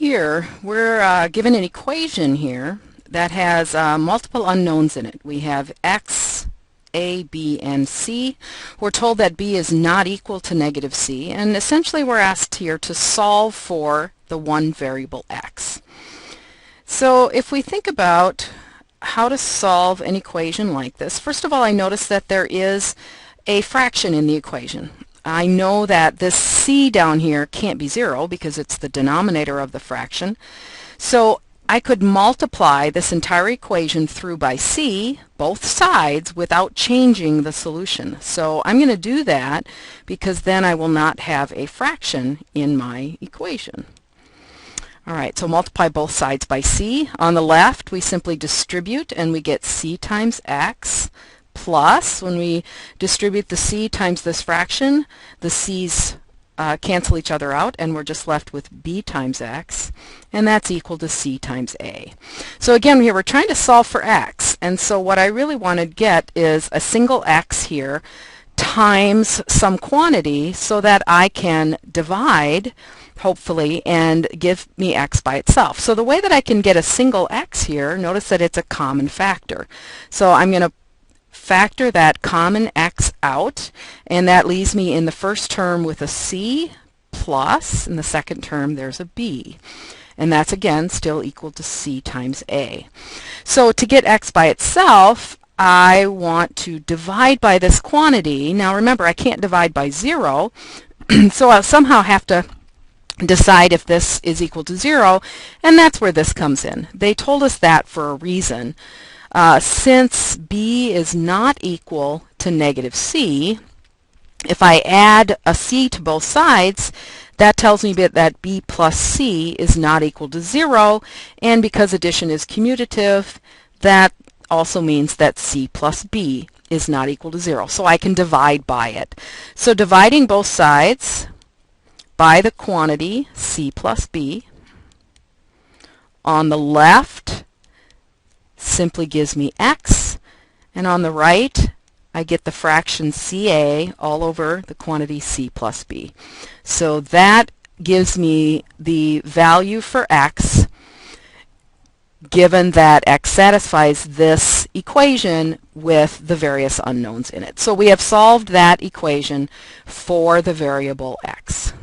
Here we're given an equation here that has multiple unknowns in it. We have x, a, b, and c. We're told that b is not equal to negative c, and essentially we're asked here to solve for the one variable x. So if we think about how to solve an equation like this, first of all, I notice that there is a fraction in the equation. I know that this c down here can't be 0 because it's the denominator of the fraction. So I could multiply this entire equation through by c, both sides, without changing the solution. So I'm going to do that because then I will not have a fraction in my equation. Alright, so multiply both sides by c. On the left, we simply distribute and we get c times x. Plus, when we distribute the c times this fraction, the c's cancel each other out and we're just left with b times x, and that's equal to c times a. So again, here we're trying to solve for x, and so what I really want to get is a single x here times some quantity so that I can divide, hopefully, and give me x by itself. So the way that I can get a single x here, notice that it's a common factor. So I'm going to factor that common x out, and that leaves me in the first term with a c plus, in the second term there's a b. And that's again still equal to c times a. So to get x by itself, I want to divide by this quantity. Now remember, I can't divide by 0, so I'll somehow have to decide if this is equal to 0, and that's where this comes in. They told us that for a reason. Since b is not equal to negative c, if I add a c to both sides, that tells me that b plus c is not equal to 0, and because addition is commutative, that also means that c plus b is not equal to 0. So I can divide by it. So dividing both sides by the quantity c plus b, on the left simply gives me x, and on the right I get the fraction ca all over the quantity c plus b. So that gives me the value for x, given that x satisfies this equation with the various unknowns in it. So we have solved that equation for the variable x.